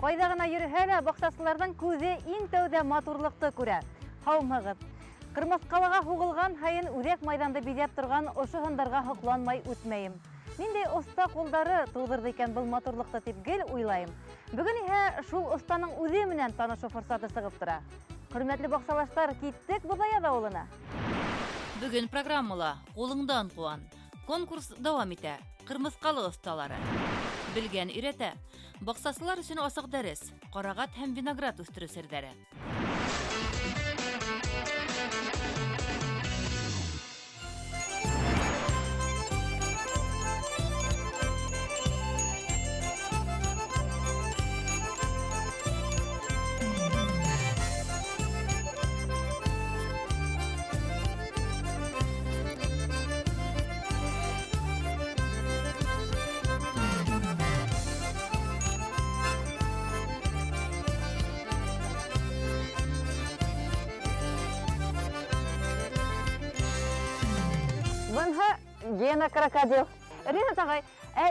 Кайда гына йөрһә дә, баксасыларның күзе иң тәүдә матурлыкты күрә. Һаумыгыз. Кырмыскалыга һугылган һайын үҙәк майданды биҙәп торган ошо һындарға һоҡланмай үтмәйем. Ниндәй оста ҡулдары тыуҙырҙы икән был матурлыҡты тип гел уйлайым. Бөгөн иһә шул останың үҙе менән танышыу форсаты сығып тора. Хөрмәтле баҡсалаштар, киттек Быҙаяҙ ауылына. Бөгөн программала «Ҡулыңдан ҡыуан». Конкурс дауам итә. Ҡырмыҫҡалы оҫталары. Белгән өйрәтә. Баҡсасылар өсөн асыҡ дәрес. Ҡарағат һәм виноград үҫтереү серҙәре. Бынһа Гена крокодил. Ринат ағай,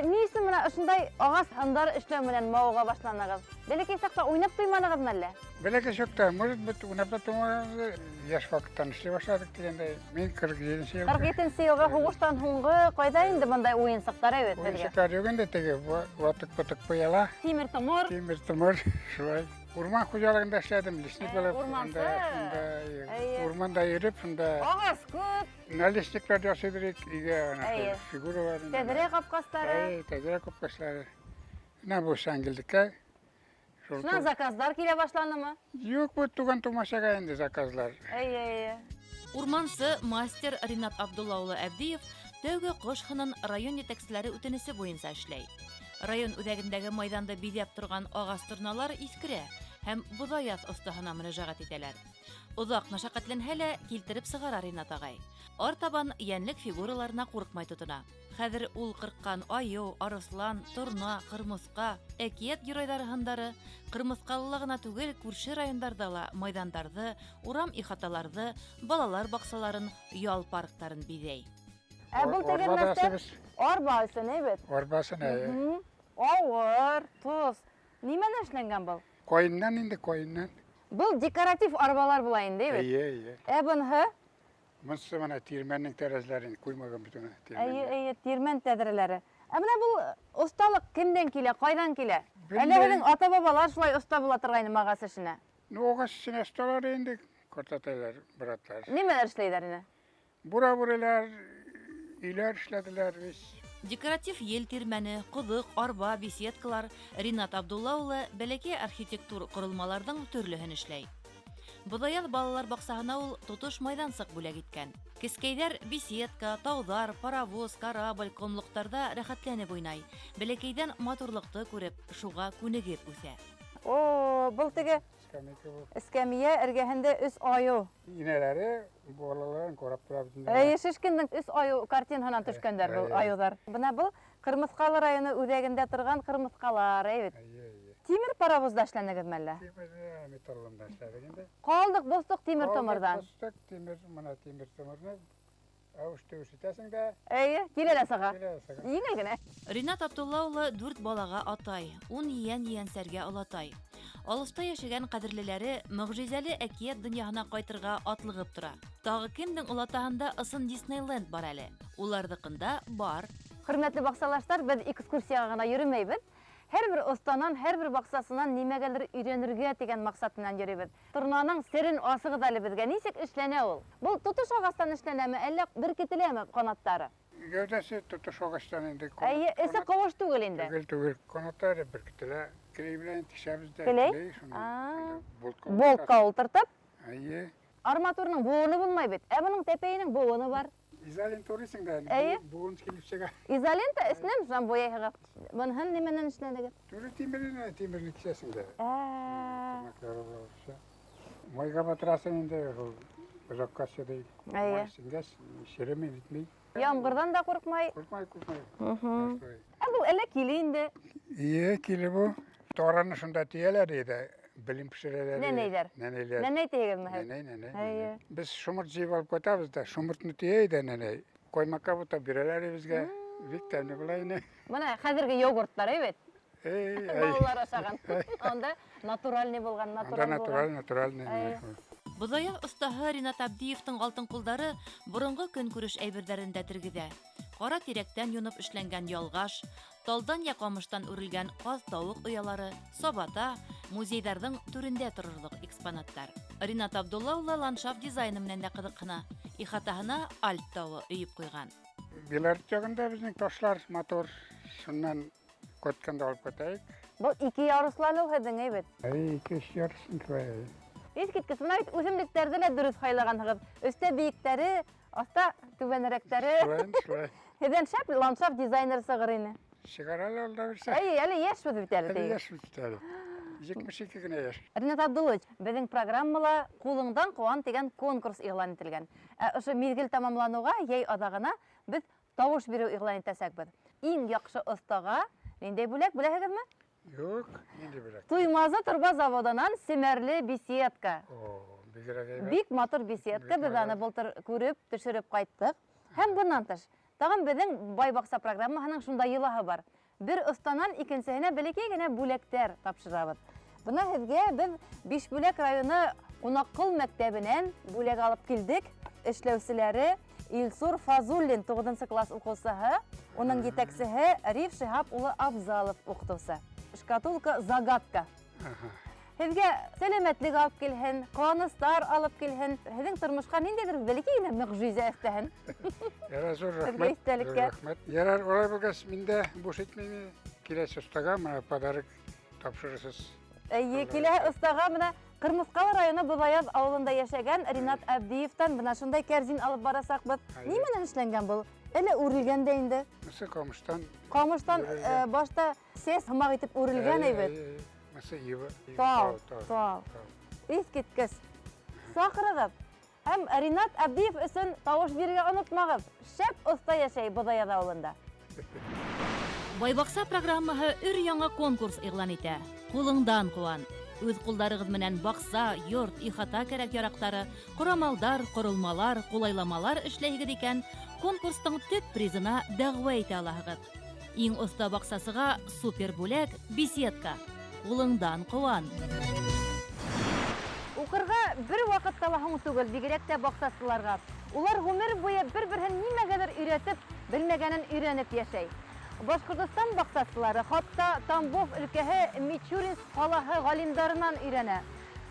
ни өсөн менә ошондай ағас һындары эшләү менән мауыға башланығыҙ? Бәләкәй саҡта уйнап туйманығыҙмы әллә? Бәләкәй чакта, может быть, уйнап та туймағанбыҙ, йәш ваҡыттан эшләй башлаdık дигәндәй. Мин 47-нче йылда. 47-нче йылға һуғыштан һуңғы ҡайҙа инде бындай уйынсыҡтар әйбәт беҙгә? Уйынсыҡтар йөгөндә теге ватык-потык пыяла, Тимер томор. тимер томор, шулай. Урман хуҗалығында эшләдем, лесник булып. Урмансы. Урманда йөрөп, шунда Ағас күп. наличниклар ясыйдыр өйгә, фигуралар. Тәҙрә ҡапҡастары. Тәҙрә ҡапҡаслары. Менә бу сәңгелдеккә. Шунан заказдар килә башланымы? Юк, бу туган-тумашага инде заказлар. Урмансы мастер Ринат Абдуллаулы Әбдиев тәүге ҡош һынын район етәкселәре үтенесе буйынса эшләй. Район үҙәгендәге майҙанды биҙәп торған ағас торналар иҫкерә һәм Быҙаяҙ оҫтаһына мөрәжәғәт итәләр. Оҙаҡ мәшәҡәтләнһә лә килтереп сығара Ринат ағай. Артабан йәнлек фигураларына ҡурҡмай тотона. Хәҙер ул ҡырҡҡан айыу, арыҫлан, торна, ҡырмыҫҡа, әкиәт геройҙары һындары ҡырмыҫҡалыла ғына түгел, күрше райондарҙа ла майҙандарҙы, урам ихаталарҙы, балалар баҡсаларын, ял парктарын биҙәй. Был теге нәрсә арба өсөн әйбәт. Арбасын, Ауыр, тоз. Нимәнән эшләнгән был? Ҡайыннан инде, ҡайыннан. Был декоратив арбалар була инде, әйбәт. Эйе. Бынһы? Мынсы мына тирмәннең тәрәзәләрен ҡуймаған бит уны. Әйе, тирмән тәҙрәләре. Менә был осталыҡ кемдән килә, ҡайҙан килә? Әллә һеҙҙең ата-бабалар шулай оста була торғайны ағас эшенә? Ағас эшенә осталар инде, ҡартатайлар, братлар. Нимәләр эшләйҙәр ине? Бура-бүреләр, өйләр эшләделәр бис. Декоратив ел тирмәне, ҡоҙоҡ, арба, беседкалар Ринат Абдуллаулы бәләкәй архитектур ҡоролмаларҙың төрлөһөн эшләй. Быҙаяҙ балалар баҡсаһына ул тотош майҙансыҡ бүләк иткән. Кескәйҙәр беседка, тауҙар, паровоз, корабль, конлоҡтарҙа рәхәтләнеп уйнай. Бәләкәйҙән матурлыҡты күреп, шуға күнегеп үҫә. Был теге эскәмиә эргәһендә 3 айыу. Инәләре балаларын ҡарап тора бит. Шишкиндең 3 айыу картинаһынан төшкәндәр был айыуҙар. Бына был Ҡырмыҫҡалы районы үҙәгендә торған ҡырмыҫҡалар, әйбәт. Тимер паровозда эшләнегеҙме әллә? Тимер металлында эшләдек инде. Ҡалдыҡ бостыҡ тимер томорҙан. Бостыҡ тимер, мына тимер томорҙан ауыш-тыуыш итәсең дә. Килә лә сыға. Еңел генә. Ринат Абдуллаулы 4 балаға атай, 10 ейән-ейәнсәргә олатай. Алыҫта йәшәгән ҡәҙерлеләре мөғжизәле әкиәт донъяһына ҡайтырға атлығып тора. Тағы кемдең олатаһында ысын Диснейленд бар әле? Уларҙыҡында бар. Хөрмәтле баҡсалаштар, беҙ экскурсияға ғына йөрөмәйбеҙ. Һәр бер останан, һәр бер баҡсасынан нимәгәлер өйрәнергә тигән маҡсат менән йөрөйбөҙ. Торнаның серен асығыҙ әле беҙгә. Нисек эшләнә ул? Был тотош ағастан эшләнәме, әллә беркетеләме ҡанаттары? Гәүдәсе тотош ағастан инде. Эсе ҡыуыш түгел инде. Түгел, ҡанаттары беркетелә. Келей белән тишәбез дә. Келей? Болтҡа ултыртып. Әйе. Арматурның буыны булмай бит. Бының тәпәйенең буыны бар. Изолент урысың да. Буын килеп сыға. Изолент эснәм шунан буяйһығыҙ. Быныһын нимәнән эшләнегеҙ? Түрі тимерли кисәсең дә. Майға батырасың инде, ұзаққа сыдый. Майсыңдәс, шереме битмей. Ямғырҙан да ҡурҡмай. Ҡурҡмай. Был әллә киле инде. Ие, киле бу. Тоғраны шунда тейәләр иде. Белем пешерәләр. Нәнәйҙәр. Нәнәй тейегеҙме? Нәнәй. Без шумырт жыйып алып ҡайтабыҙ да, шумыртны тейә иде нәнәй. Ҡоймаҡҡа бутап бирәләр беҙгә. Бик тәмле була ине. Бына хәҙерге йогурттар, әйбәт. Балалар ашаган. Анда натуральный булган, Анда натураль булган. натуральный. Бодая остаһы Ринат Абдиевтың алтын кулдары борынгы көнкүреш әйберләрендә тергеҙә. Кара тирәктән юнып эшләнгән ялгаш, талдан я камыштан үрелгән каз тавык оялары, сабата, музейҙарҙың түрендә торырлыҡ экспонаттар. Ринат Абдулла улы ландшафт дизайны менән дә ҡыҙыҡһына. Ихатаһына альт тауы өйөп ҡуйған. Билард ягында безнең ташлар матур. Шуннан көткәндә алып китәйек. Бу ике ярыслану һеҙҙең әйбет. Икеш ярысын килә. Искиткес, мына бит үсемлектәрҙе лә дөрөҫ һайлаганһығыҙ. Өҫтә бейектәре, аста түбәнерәктәре. Шулай. Һеҙҙән шәп ландшафт дизайнер сығыр ине. Сигаралы алда бирсә. Әле йәшбеҙ бит әле. Әле яшь бит әле. 72 генә яшь. Ринат Абдуллович, беҙҙең программала «Ҡулыңдан ҡыуан» тигән конкурс иғлан ителгән. Ошо миҙгел тамамланыуға, йәй аҙағына беҙ тауыш биреү иғлан итәсәкбеҙ. Иң яҡшы остаға ниндәй бүләк беләһегеҙме? Юк, нинди бүләк. Туймазы торба заводынан семәрле беседка. Бигерәк әйбәт. Бик матур беседка. Беҙ аны былтыр күреп, төшөрөп ҡайттык. Һәм бынан тыш, тағын беҙҙең бай баҡса программаһының шундай йылаһы бар. Бер останан икенсеһенә бәләкәй генә бүләктәр тапшырабыҙ. Бына һеҙгә беҙ Бишбүләк районы Ҡунаҡҡол мәктәбенән бүләк алып килдек. Эшләүселәре Илсур Фазуллин 9 класс уҡыусыһы, уның етәксеһе Риф Шиһап улы Абзалов уҡытыусы. Шкатулка «Загадка». Һеҙгә сәләмәтлек алып килһен, ҡыуаныстар алып килһен. Һеҙҙең тормошҡа ниндәйҙер бәләкәй генә мөғжизә өҫтәһен. Ярар, зур Һеҙгә рәхмәт. иҫтәлеккә. Рәхмәт. Ярар, улай булғас, миндә буш итмәйме? Киләсе остага мына подарок тапшырырсыз. Киләһе остаға бына Ҡырмыҫҡалы районы Боҙаяҙ ауылында йәшәгән Ринат Абдиевтан бына шундай кәрзин алып барасаҡбыҙ. Нимәнән эшләнгән был? Әле үрелгән дә инде. Мысы ҡамыштан. Ҡамыштан башта сәс һымаҡ итеп үрелгән әйбет. Мысы ива. Тау. Иҫкиткес. Саҡырығыҙ. Һәм Ринат Абдиев өсөн тауыш бирергә онотмағыҙ. Шәп оста йәшәй Боҙаяҙ ауылында. Байбаҡса программаһы өр-яңы конкурс иғлан итә. Ҡулыңдан ҡыуан. Үҙ ҡулдарығыҙ менән баҡса, йорт, ихата кәрәк яраҡтары, ҡорамалдар, ҡоролмалар, ҡулайламалар эшләйһегеҙ икән, конкурстың төп призына дәғүә итә алаһығыҙ. Иң оста баҡсасыға супер бүләк беседка. Ҡулыңдан ҡыуан. Уҡырға бер ваҡытта ла һуң түгел, бигерәк тә баҡсасыларға. Улар ғүмер буйы бер-берһен нимәгәҙер өйрәтеп, белмәгәнен өйрәнеп йәшәй. Башҡортостан баҡсасылары хатта Тамбов өлкәһе Мичуринск ҡалаһы ғалимдарынан өйрәнә.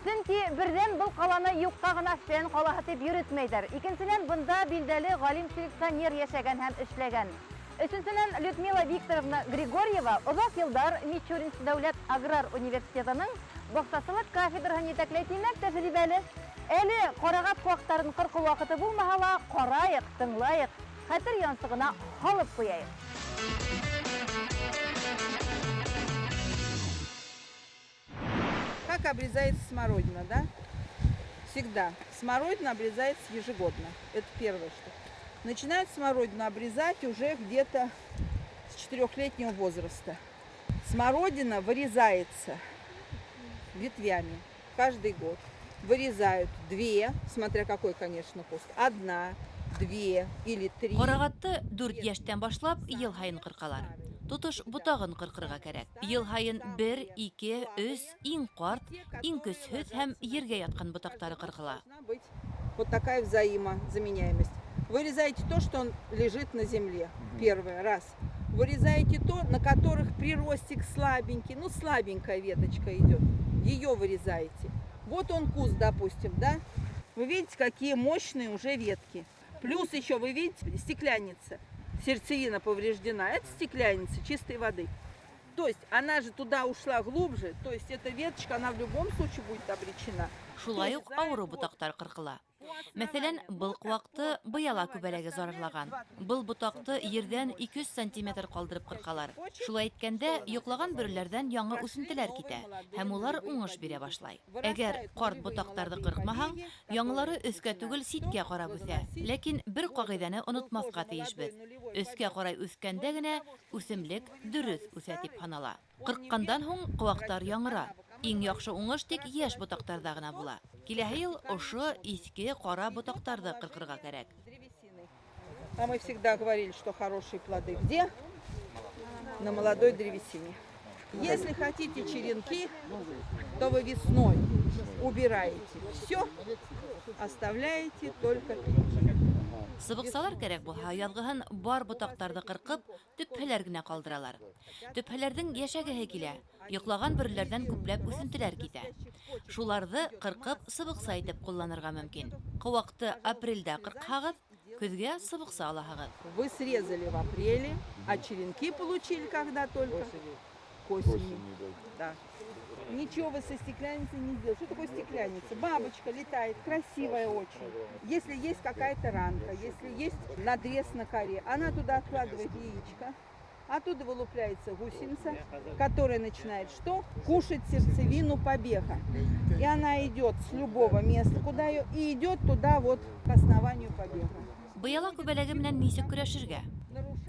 Сөнки берҙән был ҡаланы юҡҡа ғына фән ҡалаһы тип йөрөтмәйҙәр. Икенсенән, бында билдәле ғалим-селекционер йәшәгән һәм эшләгән. Өсөнсөнән, Людмила Викторовна Григорьева оҙаҡ йылдар Мичуринск дәүләт аграр университетының баҡсасылыҡ кафедраһын етәкләй тимәк тәжрибәле. Әле ҡарағат ҡыуаҡтарын ҡырҡыу ваҡыты булмаһа ла, ҡарайыҡ, тыңлайыҡ, хәтер янсығына һалып ҡуяйыҡ. Как обрезается смородина, да? Всегда. Смородина обрезается ежегодно. Это первое, что. Начинают смородину обрезать уже где-то с 4-летнего возраста. Смородина вырезается ветвями каждый год. Вырезают 2, смотря какой, конечно, куст. 1, 2 или 3. Ҡарағатты 4 йәштән башлап йыл һайын ҡырҡалар. Тотош ботағын ҡырҡырға кәрәк. Йыл һайын 1, 2, 3 иң ҡарт, иң көсһөҙ һәм ергә ятҡан ботаҡтары ҡырҡыла. Вот такая взаимозаменяемость. Вырезаете то, что он лежит на земле. Первый раз. Вырезаете то, на которых приростик слабенький. Ну, слабенькая веточка идет. Ее вырезаете. Вот он куст, допустим, да? Вы видите, какие мощные уже ветки. Плюс еще, вы видите, стеклянница. Сердцевина повреждена. Это стеклянница чистой воды. То есть она же туда ушла глубже. То есть эта веточка, она в любом случае будет обречена. Шулай уҡ ауыры ботаҡтар ҡырҡыла. Мәҫәлән, был ҡыуаҡты быяла күбәләге зарарлаған. Был ботаҡты ерҙән 200 сантиметр ҡалдырып ҡырҡалар. Шулай иткәндә, йоҡлаған бөрөләрҙән яңы үҫентеләр китә, һәм улар уңыш бирә башлай. Әгәр ҡарт ботаҡтарҙы ҡырҡмаһаң, яңылары өҫкә түгел ситкә ҡарап үҫә. Ләкин бер ҡағиҙәне онотмаҫҡа тейешбеҙ. Өҫкә ҡарай үҫкәндә генә үҫемлек дөрөҫ үҫә тип һанала. Ҡырҡҡандан һуң ҡыуаҡтар яңыра. Иң яҡшы уңыш тик йәш ботаҡтарҙа ғына була. Киләһе йыл ошо иҫке ҡара ботаҡтарҙы ҡырҡырға кәрәк. А мы всегда говорили, что хорошие плоды где? На молодой древесине. Если хотите черенки, то вы весной убираете все, оставляете только пеньки. Сыбыксалар кәрәк булһа, ялгыһын бар ботактарды кыркып, төпһәләр генә калдыралар. Төпһәләрдең яшәгеһе килә, йоклаган бөреләрдән күпләп үсентеләр китә. Шуларны кыркып, сыбыкса итеп кулланырга мөмкин. Кывакты апрельдә кыркһагыз, көзгә сыбыкса алаһыгыз. Вы срезали в апреле, а черенки получили когда только? К осени. Да. Ничего вы со стеклянницей не сделаете. Что такое стеклянница? Бабочка летает, красивая очень. Если есть какая-то ранка, если есть надрез на коре, она туда откладывает яичко, оттуда вылупляется гусеница, которая начинает что? Кушать сердцевину побега. И она идет с любого места, куда ее, и идет туда вот к основанию побега. Быяла күбәләге менән ничек көрәшергә?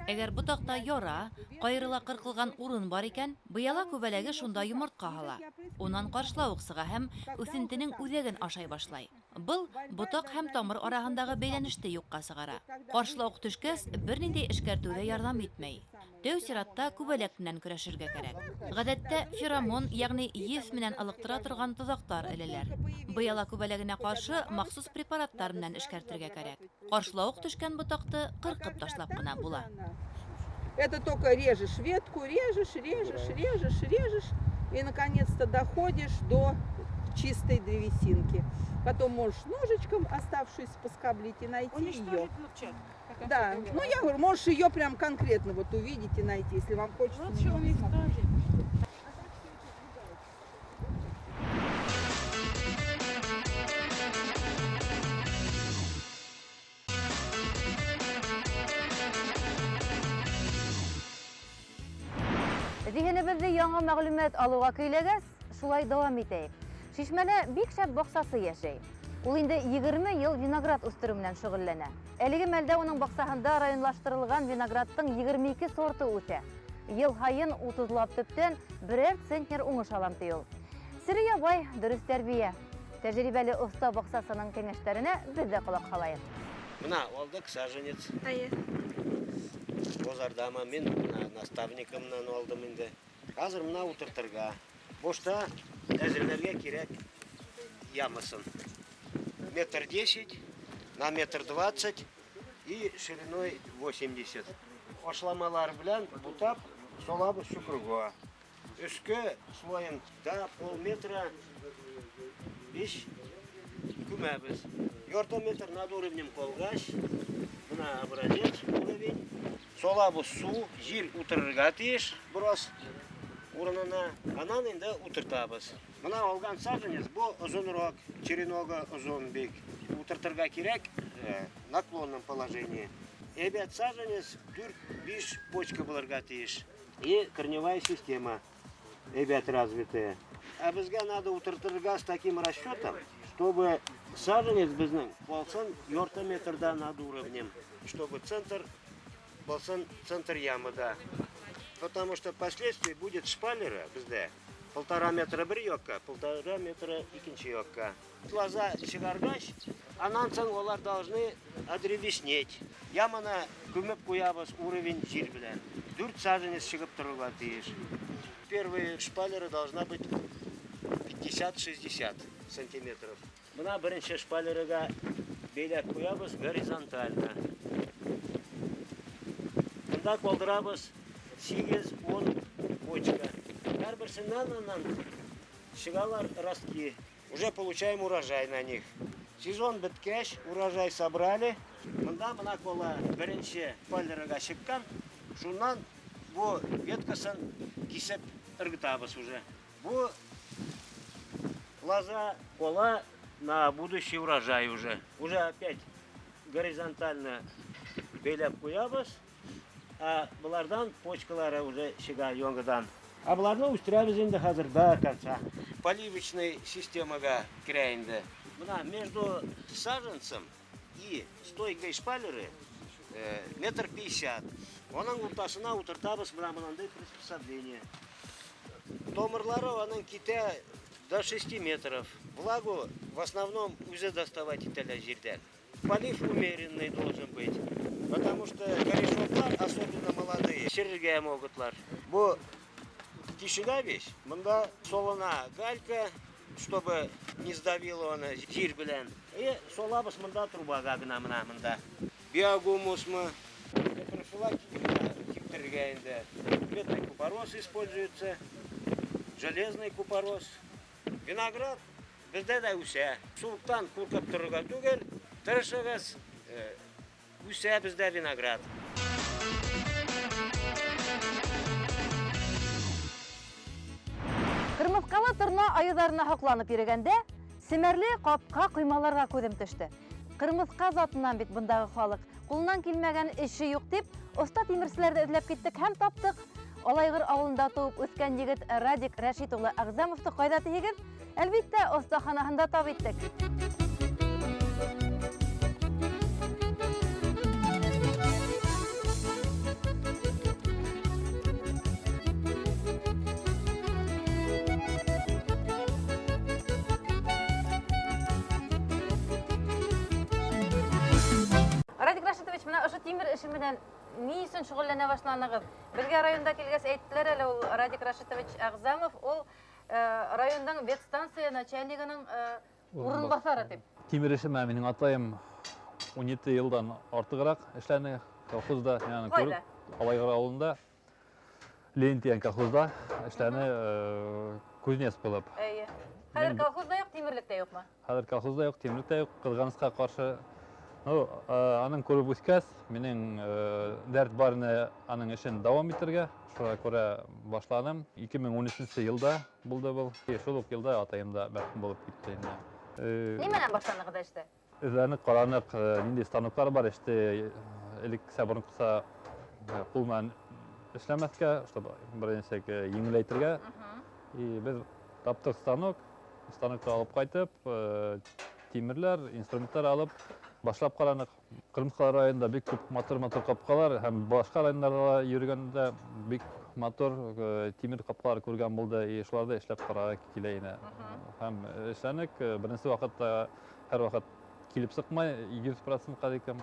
Әгәр ботакта яра, кайрыла кыркылган урын бар икән, быяла күбәләге шунда йомыртка һала. Унан каршылавык сыга һәм үсентенең үзәген ашай башлай. Был ботак һәм тамыр араһындагы бәйләнеште юкка сыгара. Каршылавык төшкәс, бернинди эшкәртүгә ярдәм итмәй. Тәү чиратта күбәләк менән көрәшергә кирәк. Гадәттә феромон, ягъни еф менән алыктыра торган тозактар элеләр. Быяла күбәләгенә каршы махсус препараттар менән эшкәртергә кирәк. Каршылавык төшкән ботакты кыркып ташлап кына була. Это только режешь ветку, режешь, и наконец-то доходишь до чистой древесинки. Потом можешь ножичком оставшуюся поскоблить и найти ее. Да, ну я говорю, можешь ее прям конкретно вот увидеть и найти, если вам хочется. Лучше уничтожить. Зиһенебеҙҙе яңы мәғлүмәт алыуға көйләгәс, шулай дауам итәйек. Шишмәлә бик шәп баҡсасы йәшәй. Ул инде 20 йыл виноград үстереү менән шөғөлләнә. Әлеге мәлдә уның баҡсаһында районлаштырылған виноградтың 22 сорты үҫә. Йыл һайын 30лап төптән 1 центнер уңыш алам ти ул. Сире ябай, дөрөҫ тәрбиә. Тәжрибәле оҫта баҡсасының кәңәштәренә беҙ дә ҡолаҡ һалайыҡ. Мына алдык саженец. Бозардама мен наставникымнан алдым инде. Хәзер мына утыртырга. Бошта әзерләргә кирәк ямасын. 1,10 на 1,20 и шириной 80. Ашламалар белән бутап салабыз чукырга. Өскә слоен да полметра 5 күмәбез. Ярты метр над уровнем колгач. Мына образец уровень. Салабыз су, җил утырырга тиеш, бераз урынына, анан инде утыртабыз. Мына алган саженец бу озонрак, череногы озон бик. Утыртырга кирәк наклонном положении. Әбәт саженец 4-5 почка булырга тиеш. И корневая система әбәт развитая. А безгә надо утыртырга с таким расчетом, чтобы саженец безнең булсын ярты метрда над уровнем, чтобы центр болсын центр ямыда. Потому что впоследствии будет шпалера бездә 1,5 метра бер якка, 1,5 метра икенче якка. Лоза чыгаргач, анан соң олар должны одревеснеть. Ямына күмеп куябыз уровень җир белән. 4 саженец чыгып торырга тиеш. Первая шпалера должна быть 50-60 сантиметров. Мына беренче шпалерага бәйләп куябыз горизонтально. Мында калдырабыз 8-10 почка. Һәрберсеннән аннан чыгалар ростки. Уже получаем урожай на них. Сезон беткәч, урожай собрали. Мында мына кола беренче шпалерага чыккан. Шуннан бу веткасын кисеп ыргытабыз уже. Бу лоза кола на будущий урожай уже. Уже опять горизонтально бәйләп куябыз. А булардан почкалары уже чыга яңадан. А буларны үстерәбез инде хәзер до конца. Поливочная системага керә инде. Мына между саженцем и стойкой шпалеры 1,50 м. Оның уртасына утыртабыз мына мондай приспособление. Томырлары аның китә до 6 метров. Влагу в основном үзе доставать ителә җирдән. Полив умеренный должен быть. Потому что корешоклар, особенно молодые, черегая могутлар. Бу тишина весь. Мында солона галька, чтобы не сдавило она жир белен. И солабыз мында трубага гына мында. Биогумус мы. Профилактика медный купорос используется, железный купорос. Виноград безде да үсә. Суыктан куркып торырга түгел, тырышыгыз, үсә бездә виноград. Кырмыскалы торна айыдарына һакланып йөргәндә, семәрле капка коймаларга күзем төште. Кырмыска затыннан бит бундагы халык. Кулыннан килмәгән эше юк дип, оста тимерчеләрне эзләп киттек һәм таптык. Алайгыр авылында туып үскән егет Радик Рәшит улы Агзамовты кайда тигез? Әлбиттә, остаханаһында тап иттек. Радик Рашитович, менә ошо тимер эше менән ни өчен шөгыльләнә башланыгыз? Безгә районда килгәс әйттеләр әле, ул Радик Рашитович Агзамов, ул райондың ветстанция начальнигының урынбасары дип. Тимер эше менин атайым 17 елдан артыграк эшләне колхозда, ягъни Кайда? Алайгыр авылында Ленин дигән колхозда эшләне кузнец булып. Әйе. Хәзер колхозда юк, тимерлектә юкмы? Хәзер колхозда юк, тимерлектә юк, кызганыска каршы. Аның күреп үскәс, минең дәрт барына аның эшен дәвам итәргә, шуңа күрә башладым. 2013 елда булды бу. Шул ук елда атайым да мәрхүм булып китте инде. Ни менән башланыгыз эште? Үзләрне каранып, нинди станоклар бар эште, элек сабырынкыса кул менән эшләмәскә, чтобы беренчек еңеләйтергә. И без таптык станокта алып кайтып, тимерләр, инструментлар алып башлап каранык. Кырмыскалы районында бик күп мотор капкалар һәм башка районнарда йөргәндә бик мотор тимер капкалар күргән булды. И шуларда эшләп карарга килә ине. Һәм эшләнек беренче вакытта һәр вакыт килеп сыкмай 100%-ка дикән.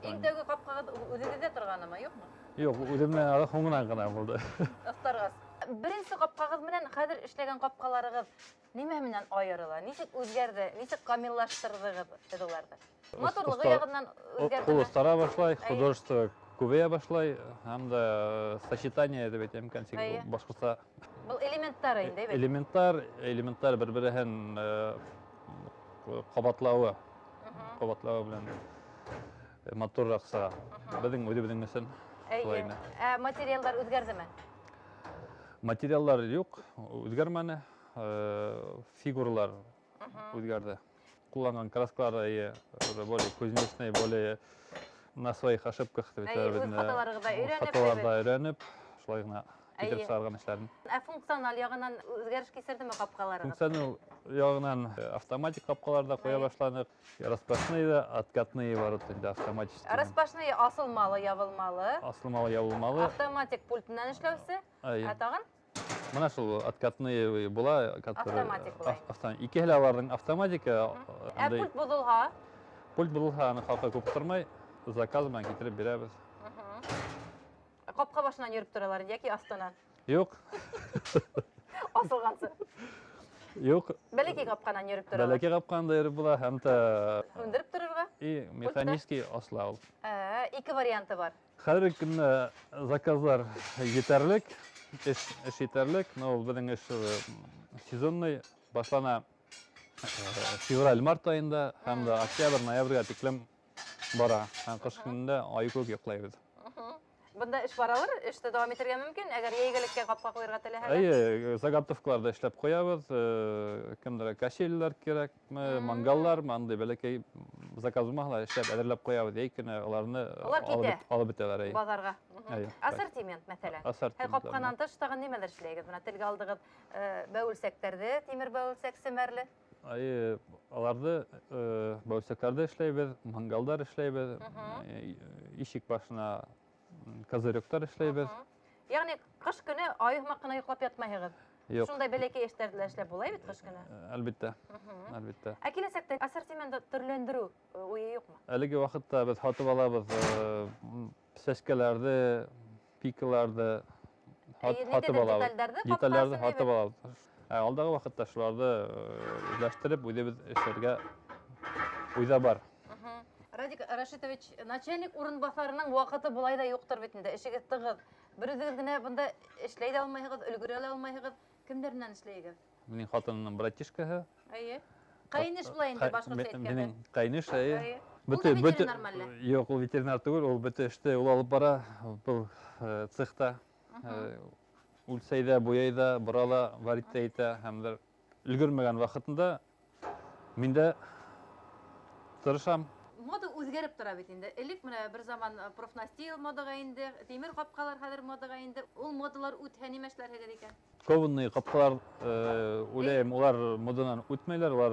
Иң тәүге капкагыз үзегездә торганымы, юкмы? Юк, үземнән хоңгынан гына булды. Остаргыз. Беренче капкагыз менән хәзер эшләгән капкаларыгыз нимә менән аерыла? Ничек үзгәрде? Ничек камиллаштырдыгыз уларны? Моторлыгы ягыннан үзгәрде. Кулыстара башлай, художество күбәя башлай, һәм дә сочетание дип әйтәм икән, башкортса. Бу элементтар инде, бит. Элементтар бер-берен кабатлавы белән моторрак сыга. Безнең өчен. Әйе. Материаллар үзгәрдеме? Материаллар юк, үзгәрмәне. Фигуралар үзгәрде. Кулланган краскалар более кузнечные, более на своих ошибках. Хаталарда өйрәнеп, шулай гына китереп чыгарган эшләрне. Функциональ ягыннан үзгәреш кисердеме капкаларыгыз? Функциональ ягыннан автоматик капкаларда куя башланык. Распашные, откатные ворота автоматические. Распашные асылмалы, ябылмалы. Асылмалы, ябылмалы. Автоматик пультынан эшләүсе. Тагын? Менә шул откатные була, Автоматик була. Икеһе аларның автоматика. Пульт бозылга? Пульт бозылга, аны халкы күп тормай, заказ белән китереп бирәбез. Капка башынан йөреп торалар яки астынан? Юк. Асылгансы? Юк. Бәләкәй капкадан йөреп торалар? Бәләкәй капканда йөреп була, һәм дә Үндереп торырга? И механический асла ул. Ике варианты бар. Хәзерге көндә заказлар җитәрлек, эш җитәрлек, но ул безнең эш сезонный башлана февраль-март айында, һәм дә октябрь-ноябрьгә тиклем бара. Һәм кыш көнендә ай күк йоклайбыз. Бunda эш баралар, эште дәвам итәргә мөмкин, әгәр йәйгелеккә капка куярга теләһәләр. Әйе, заготовкаларда эшләп куябыз, кемдер качельләр кирәкме, мангаллар, мындай бәләкәй заказ булмаһа, эшләп әзерләп куябыз, яй көне аларны алып бетәләр. Базарга. Ассортимент мәсәлән. Һәр капканнан тыш тагын нимәләр эшләйгез? Менә телгә алдыгыз бәүелсәкләрдә, тимер бәүелсәк, семәрле. Әйе, аларды бәүелсәкләрдә эшләйбез, мангалдар эшләйбез, ишек башына козыректар эшләйбез. Ягъни кыш көне аюхмак кына йоклап ятмайсыз. Шундай бәләкәй эшләрдә эшләп була бит кыш көне. Әлбәттә. Әлбәттә. Ә киләсәктә ассортиментны төрләндерү уе юкмы? Әлеге вакытта без сатып алабыз сәскәләрне, пикаларны, һатып алабыз. Детальләрне һатып алабыз. Алдагы вакытта шуларны үзләштереп, үзебез эшләргә уйда бар. Радик Рашитович, начальник урынбасарының вакыты булай да юктыр бит инде. Эшегез тыгыз. Бер үзегез генә бунда эшләй дә алмайсыз, өлгерә алмайсыз. Кемдәрнән эшләйгез? Минең хатынымның братишкаһы. Әйе. Кайныш булай инде башкортча әйткәндә. Минең кайныш, әйе. Бөтә ветеринар мәллә? Юк, ул ветеринар түгел, ул бөтә эште ул алып бара, бу цехта. Үлсәйдә, буяйда, бурала, варитта әйтә, һәм дә өлгермәгән вакытында мин дә тырышам. Мода үзгәреп тора бит инде. Элек менә бер заман профнастил модага инде, тимер капкалар хәзер модага инде. Ул модалар үтә нимәшләр хәзер икән? Кованный капкалар, уйлайм, улар модадан үтмәйләр, улар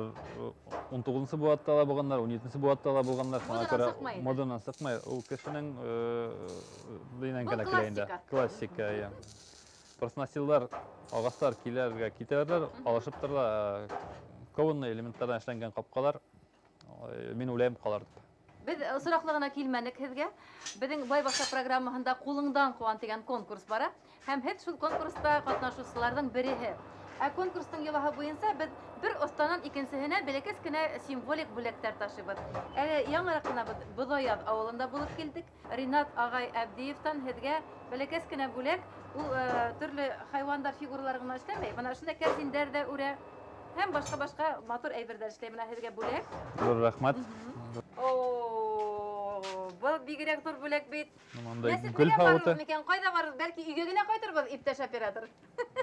19-нчы буатта ла булганнар, 17-нче буатта ла булганнар. Модадан сыкмай. Ул кешенең динән генә килә инде. Классика. Профнастиллар, агастар киләргә китәрләр, алышып торалар. Кованный элементтардан эшләнгән капкалар мин уйлайм калар. Без сораклыгына килмәнек һезгә. Безнең байбакча программаһында кулыңдан куан дигән конкурс бара. Һәм һез шул конкурста катнашучыларның береһе. Конкурстың йолаһы буенча без бер останан икенчесенә бәләкәс кенә символик бүләктәр ташыбыз. Әле яңарак кына Бодояз авылында булып килдек. Ринат агай Әбдиевтан һезгә бәләкәс кенә бүләк. Ул төрле хайвандар фигуралары гына эшләмәй. Менә шундай кәрзиндәр дә үрә. Һәм башка матур әйберләр эшләй. Менә һезгә бүләк. Зур рәхмәт. Бу бигрәк зур бүләк бит. Мондай гөл һавыты. Кайда бар? Бәлки өйгә генә кайтырбыз, иптәш оператор.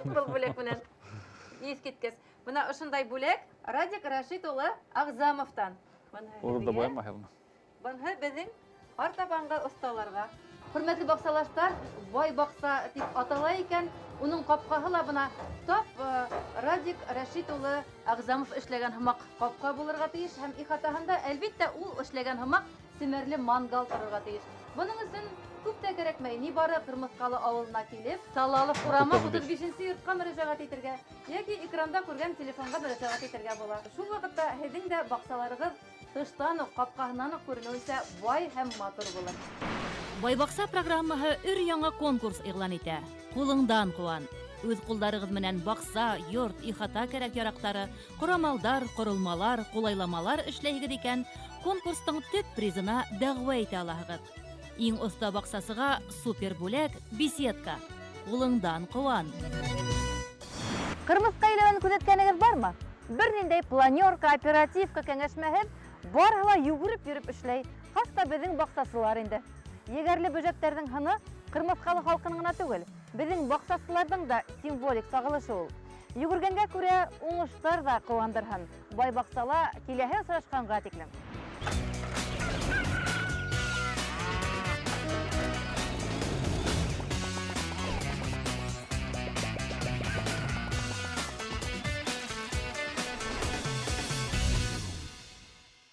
Бу бүләк белән. Искиткес. Менә ошондай бүләк Радик Рашид улы Агзамовтан. Урында буймаһызмы? Бунһы безнең артабанга осталарга. Хөрмәтле баксалаштар, бай бакса дип атала икән. Уның капкаһы ла бына тап Радик Рашид улы Агзамов эшләгән һымак капка булырга тиеш һәм ихатаһында әлбиттә ул эшләгән һымак семерле мангал торырга тиеш. Буның өчен күп тә кирәкмәй. Ни бары Кырмыскалы авылына килеп, Салалов урамы 35-нче йортка мөрәҗәгать итәргә яки экранда күргән телефонга мөрәҗәгать итәргә була. Шул вакытта һезнең дә баксаларыгыз тыштан ук капкаһыннан ук күренүчә бай һәм матур булыр. Байбакса программаһы өр-яңа конкурс игълан итә. Кулыңдан куан. Үз кулдарыгыз менән бакса, йорт, ихата кирәк ярактары, корамалдар, корылмалар, кулайламалар эшләйгез икән, конкурстың төп призына дәгъва итә алаһыгыз. Иң оста баксасыга супер бүләк беседка. Кулыңдан куан. Кырмыска әйләнен күзәткәнегез бармы? Берниндәй планерка, оперативка кәңәшмәһез, барыла югырып йөреп эшләй. Хаста безнең баксасылар инде. Егәрле бөҗәктәрнең һаны Кырмыскалы халкының гына түгел, безнең баксасыларның да символик сагылышы ул. Йөгергәнгә күрә уңыштар да куандырһын. Бай баксала киләһе сорашканга тиклем.